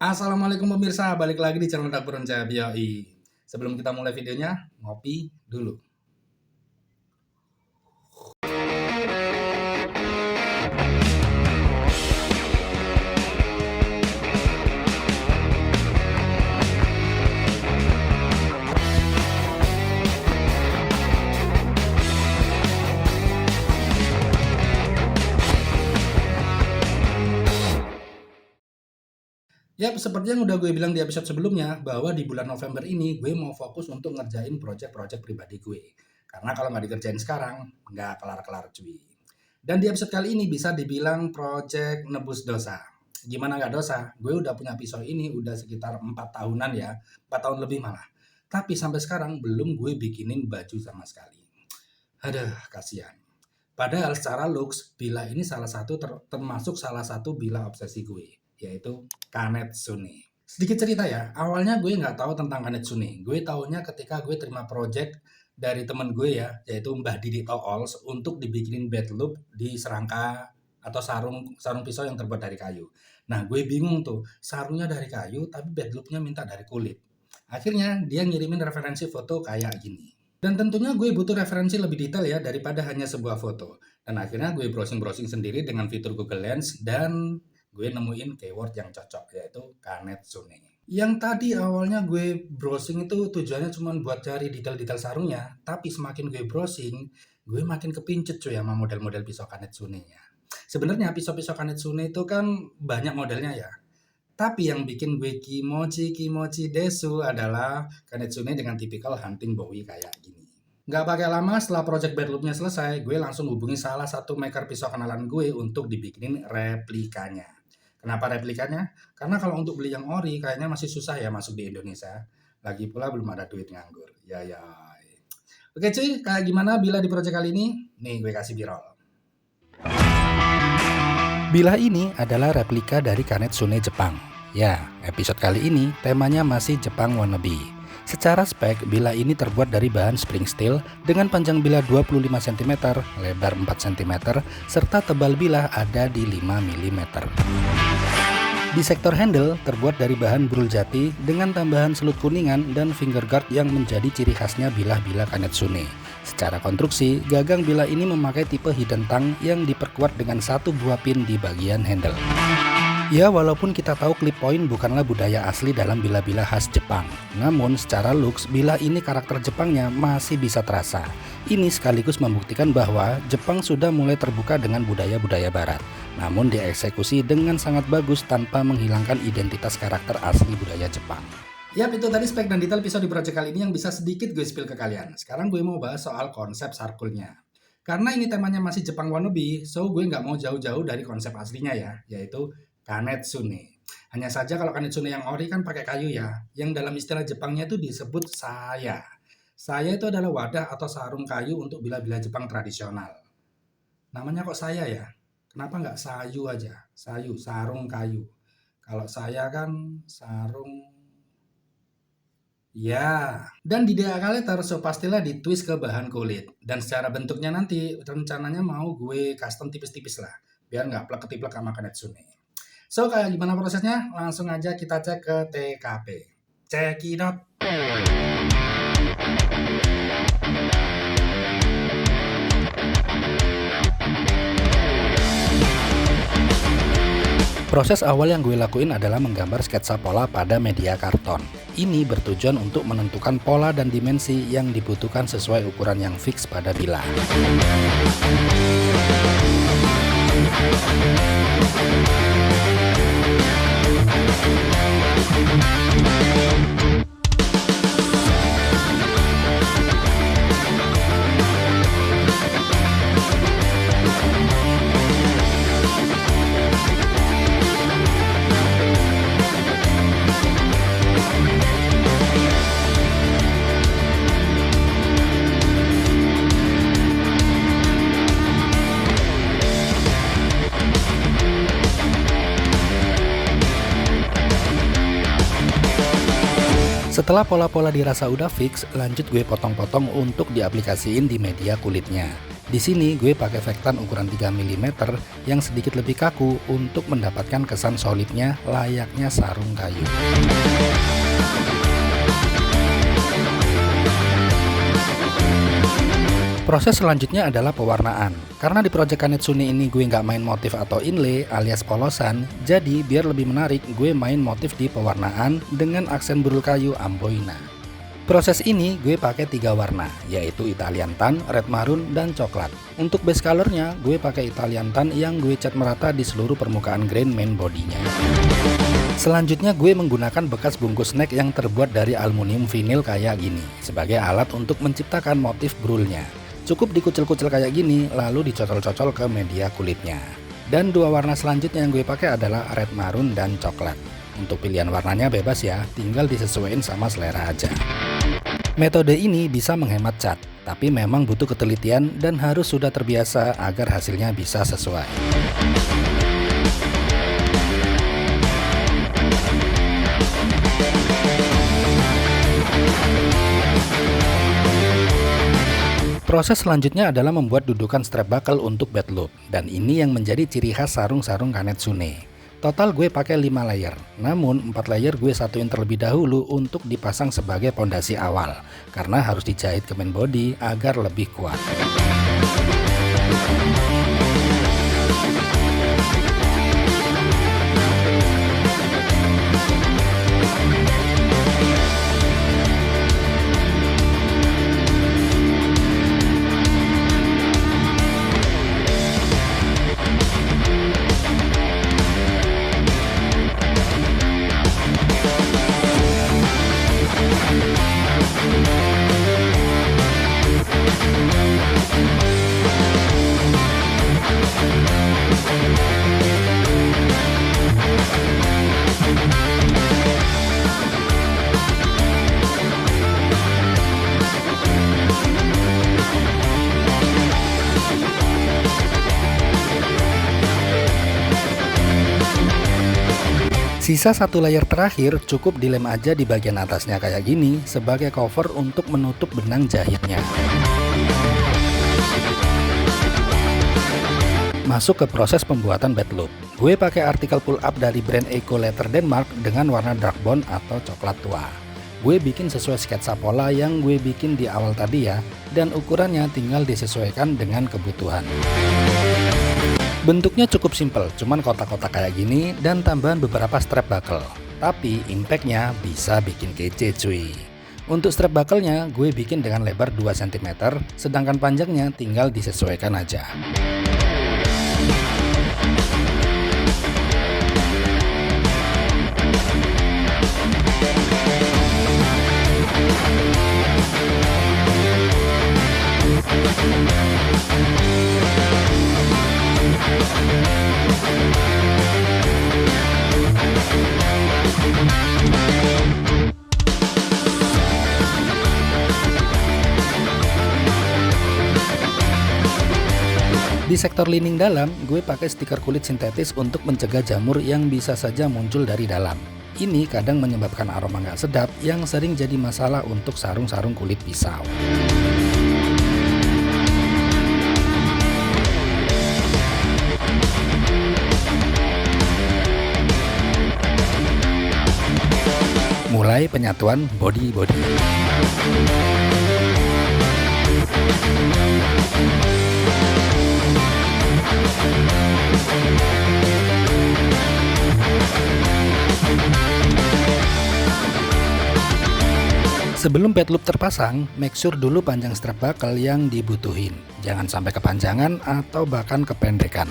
Assalamualaikum pemirsa, balik lagi di channel Dapur Rencana Bioi. Sebelum kita mulai videonya, ngopi dulu. Ya, seperti yang udah gue bilang di episode sebelumnya, bahwa di bulan November ini gue mau fokus untuk ngerjain project-project pribadi gue. Karena kalau nggak dikerjain sekarang, nggak kelar-kelar cuy. Dan di episode kali ini bisa dibilang project nebus dosa. Gimana nggak dosa? Gue udah punya pisau ini udah sekitar 4 tahunan ya, 4 tahun lebih malah. Tapi sampai sekarang belum gue bikinin baju sama sekali. Aduh, kasihan. Padahal secara looks, Bila ini termasuk salah satu Bila obsesi gue, yaitu Kanetsune. Sedikit cerita ya, awalnya gue nggak tahu tentang Kanetsune. Gue taunya ketika gue terima project dari temen gue ya, yaitu Mbah Didi Tools untuk dibikinin bed loop di serangka atau sarung pisau yang terbuat dari kayu. Nah, gue bingung tuh, sarungnya dari kayu tapi bed loopnya minta dari kulit. Akhirnya dia ngirimin referensi foto kayak gini. Dan tentunya gue butuh referensi lebih detail ya daripada hanya sebuah foto. Dan akhirnya gue browsing-browsing sendiri dengan fitur Google Lens dan gue nemuin keyword yang cocok yaitu Kanetsune. Yang tadi awalnya gue browsing itu tujuannya cuma buat cari detail-detail sarungnya, tapi semakin gue browsing, gue makin kepincut cuy sama model-model pisau Kanetsune-nya. Sebenarnya pisau-pisau Kanetsune itu kan banyak modelnya ya. Tapi yang bikin gue kimochi desu adalah Kanetsune dengan tipikal hunting bowie kayak gini. Nggak pakai lama setelah project bedloopnya selesai, gue langsung hubungi salah satu maker pisau kenalan gue untuk dibikinin replikanya. Kenapa replikanya? Karena kalau untuk beli yang ori kayaknya masih susah ya masuk di Indonesia. Lagi pula belum ada duit nganggur. Ya. Oke cuy, kayak gimana Bila di project kali ini? Nih gue kasih birol. Bila ini adalah replika dari Kanetsune Jepang. Ya, episode kali ini temanya masih Jepang wannabe. Secara spek, bila ini terbuat dari bahan spring steel dengan panjang bila 25 cm, lebar 4 cm, serta tebal bila ada di 5 mm. Di sektor handle terbuat dari bahan brul jati dengan tambahan selut kuningan dan finger guard yang menjadi ciri khasnya bilah-bilah Kanetsune. Secara konstruksi, gagang bila ini memakai tipe hidden tongue yang diperkuat dengan satu buah pin di bagian handle. Ya, walaupun kita tahu clip point bukanlah budaya asli dalam bila-bila khas Jepang, namun secara looks bila ini karakter Jepangnya masih bisa terasa. Ini sekaligus membuktikan bahwa Jepang sudah mulai terbuka dengan budaya-budaya barat, namun dieksekusi dengan sangat bagus tanpa menghilangkan identitas karakter asli budaya Jepang. Yap, itu tadi spek dan detail pisau di project kali ini yang bisa sedikit gue spill ke kalian. Sekarang gue mau bahas soal konsep sarkulnya. Karena ini temanya masih Jepang wannabe, so gue nggak mau jauh-jauh dari konsep aslinya ya, yaitu Kanetsune. Hanya saja kalau Kanetsune yang ori kan pakai kayu ya, yang dalam istilah Jepangnya itu disebut saya. Saya itu adalah wadah atau sarung kayu untuk bila-bila Jepang tradisional. Namanya kok saya ya? Kenapa nggak sayu aja? Sayu, sarung kayu. Kalau saya kan sarung. Ya, dan di DA letter so pastilah ditwist ke bahan kulit. Dan secara bentuknya nanti rencananya mau gue custom tipis-tipis lah, biar nggak plek-ketiplek sama Kanetsune. So, kayak gimana prosesnya? Langsung aja kita cek ke TKP. Check it out. Proses awal yang gue lakuin adalah menggambar sketsa pola pada media karton. Ini bertujuan untuk menentukan pola dan dimensi yang dibutuhkan sesuai ukuran yang fix pada bila. Setelah pola-pola dirasa udah fix, lanjut gue potong-potong untuk diaplikasiin di media kulitnya. Di sini gue pakai vektan ukuran 3 mm yang sedikit lebih kaku untuk mendapatkan kesan solidnya layaknya sarung kayu. Proses selanjutnya adalah pewarnaan. Karena di project Kanetsune ini gue nggak main motif atau inlay alias polosan, jadi biar lebih menarik gue main motif di pewarnaan dengan aksen burul kayu Amboina. Proses ini gue pakai 3 warna, yaitu Italian Tan, Red Maroon, dan Coklat. Untuk base colornya gue pakai Italian Tan yang gue cat merata di seluruh permukaan grain main bodinya. Selanjutnya gue menggunakan bekas bungkus snack yang terbuat dari aluminium vinil kayak gini sebagai alat untuk menciptakan motif brulnya. Cukup dikucil-kucil kayak gini lalu dicocol-cocol ke media kulitnya. Dan 2 warna selanjutnya yang gue pakai adalah Red Maroon dan Coklat. Untuk pilihan warnanya bebas ya, tinggal disesuaikan sama selera aja. Metode ini bisa menghemat cat, tapi memang butuh ketelitian dan harus sudah terbiasa agar hasilnya bisa sesuai. Proses selanjutnya adalah membuat dudukan strap buckle untuk bed loop, dan ini yang menjadi ciri khas sarung-sarung Kanetsune. Total gue pakai 5 layer, namun 4 layer gue satuin terlebih dahulu untuk dipasang sebagai pondasi awal, karena harus dijahit ke main body agar lebih kuat. Sisa 1 layer terakhir cukup dilem aja di bagian atasnya kayak gini sebagai cover untuk menutup benang jahitnya. Masuk ke proses pembuatan bed loop. Gue pakai artikel pull up dari brand Eco Leather Denmark dengan warna dark bone atau coklat tua. Gue bikin sesuai sketsa pola yang gue bikin di awal tadi ya, dan ukurannya tinggal disesuaikan dengan kebutuhan. Bentuknya cukup simple, cuman kotak-kotak kayak gini dan tambahan beberapa strap buckle. Tapi impactnya bisa bikin kece cuy. Untuk strap buckle-nya gue bikin dengan lebar 2 cm, sedangkan panjangnya tinggal disesuaikan aja. Di sektor lining dalam, gue pakai stiker kulit sintetis untuk mencegah jamur yang bisa saja muncul dari dalam. Ini kadang menyebabkan aroma nggak sedap yang sering jadi masalah untuk sarung-sarung kulit pisau. Mulai penyatuan body-body. Sebelum bed loop terpasang, make sure dulu panjang strap buckle yang dibutuhin. Jangan sampai kepanjangan atau bahkan kependekan.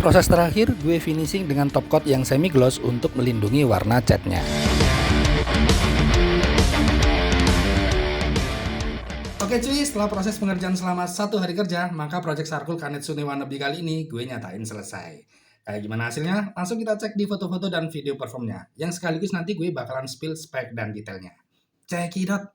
Proses terakhir, gue finishing dengan top coat yang semi gloss untuk melindungi warna catnya. Oke cuy, setelah proses pengerjaan selama 1 hari kerja, maka project Sarcool Kanetsune Wannabe kali ini gue nyatain selesai. Kayak gimana hasilnya? Langsung kita cek di foto-foto dan video performnya, yang sekaligus nanti gue bakalan spill spek dan detailnya. Cekidot!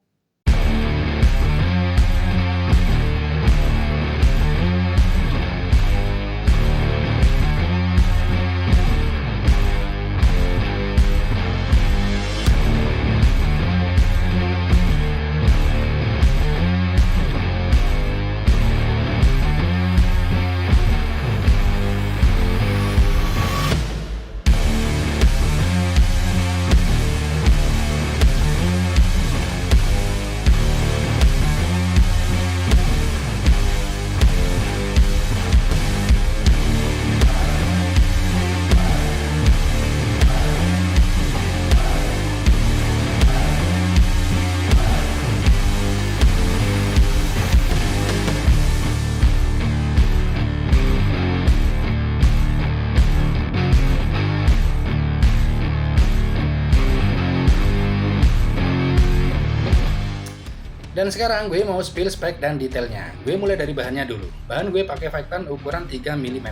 Dan sekarang gue mau spill spek dan detailnya. Gue mulai dari bahannya dulu. Bahan gue pakai Victan ukuran 3 mm.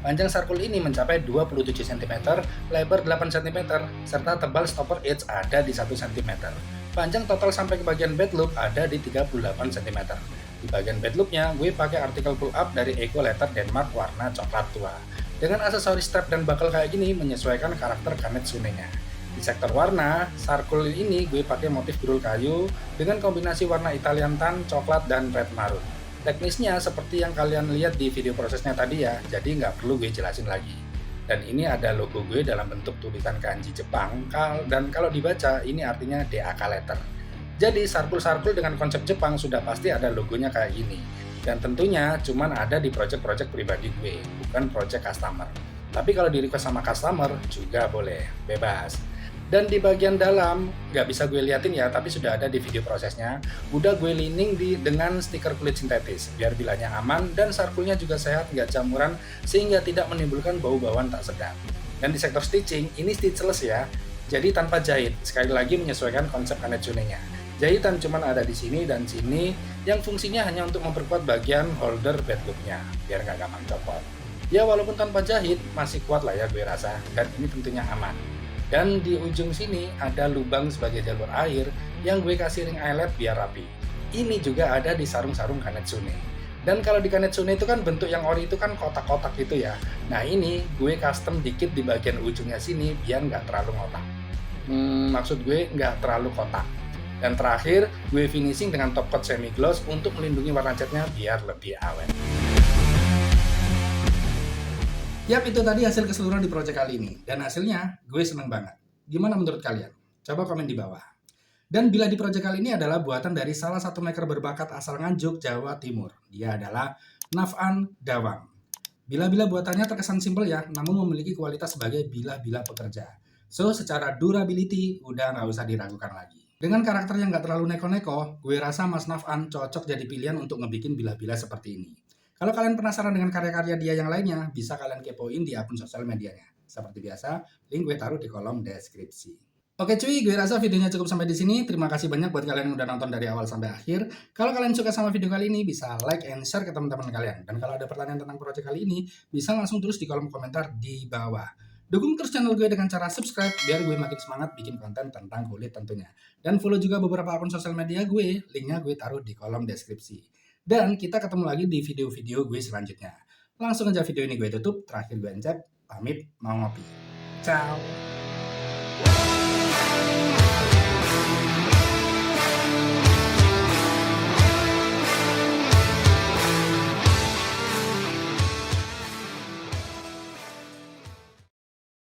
Panjang Sarcool ini mencapai 27 cm, lebar 8 cm, serta tebal stopper edge ada di 1 cm. Panjang total sampai ke bagian bed loop ada di 38 cm. Di bagian bed loopnya, gue pakai artikel pull up dari Eco Leather Denmark warna coklat tua. Dengan aksesoris strap dan buckle kayak gini menyesuaikan karakter Kanetsune-nya. Di sektor warna, Sarcool ini gue pakai motif grul kayu dengan kombinasi warna Italian tan, coklat, dan red maroon. Teknisnya seperti yang kalian lihat di video prosesnya tadi ya, jadi nggak perlu gue jelasin lagi. Dan ini ada logo gue dalam bentuk tulisan kanji Jepang, dan kalau dibaca ini artinya DAK letter. Jadi Sarcool dengan konsep Jepang sudah pasti ada logonya kayak gini. Dan tentunya cuman ada di project-project pribadi gue, bukan project customer. Tapi kalau di request sama customer juga boleh, bebas. Dan di bagian dalam, nggak bisa gue liatin ya, tapi sudah ada di video prosesnya. Udah gue lining dengan stiker kulit sintetis, biar bilanya aman dan Sarcoolnya juga sehat, nggak jamuran, sehingga tidak menimbulkan bau-bauan tak sedap. Dan di sektor stitching, ini stitchless ya, jadi tanpa jahit. Sekali lagi menyesuaikan konsep Kanetsune-nya. Jahitan cuman ada di sini dan sini, yang fungsinya hanya untuk memperkuat bagian holder bed loop-nya, biar nggak gampang copot. Ya walaupun tanpa jahit, masih kuat lah ya gue rasa, dan ini tentunya aman. Dan di ujung sini ada lubang sebagai jalur air yang gue kasih ring eyelet biar rapi. Ini juga ada di sarung-sarung Kanetsune. Dan kalau di Kanetsune itu kan bentuk yang ori itu kan kotak-kotak gitu ya. Nah ini gue custom dikit di bagian ujungnya sini biar nggak terlalu ngotak. Maksud gue nggak terlalu kotak. Dan terakhir gue finishing dengan top coat semi gloss untuk melindungi warna catnya biar lebih awet. Yap, itu tadi hasil keseluruhan di project kali ini. Dan hasilnya gue seneng banget. Gimana menurut kalian? Coba komen di bawah. Dan bila di project kali ini adalah buatan dari salah satu maker berbakat asal Nganjuk, Jawa Timur. Dia adalah Nafan Dawang. Bila-bila buatannya terkesan simpel ya, namun memiliki kualitas sebagai bila-bila pekerja. So, secara durability udah nggak usah diragukan lagi. Dengan karakter yang nggak terlalu neko-neko, gue rasa Mas Nafan cocok jadi pilihan untuk ngebikin bila-bila seperti ini. Kalau kalian penasaran dengan karya-karya dia yang lainnya, bisa kalian kepoin di akun sosial medianya. Seperti biasa, link gue taruh di kolom deskripsi. Oke cuy, gue rasa videonya cukup sampai di sini. Terima kasih banyak buat kalian yang udah nonton dari awal sampai akhir. Kalau kalian suka sama video kali ini, bisa like and share ke teman-teman kalian. Dan kalau ada pertanyaan tentang project kali ini, bisa langsung tulis di kolom komentar di bawah. Dukung terus channel gue dengan cara subscribe, biar gue makin semangat bikin konten tentang kulit tentunya. Dan follow juga beberapa akun sosial media gue, linknya gue taruh di kolom deskripsi. Dan kita ketemu lagi di video-video gue selanjutnya. Langsung aja video ini gue tutup. Terakhir gue Encep, pamit mau ngopi. Ciao.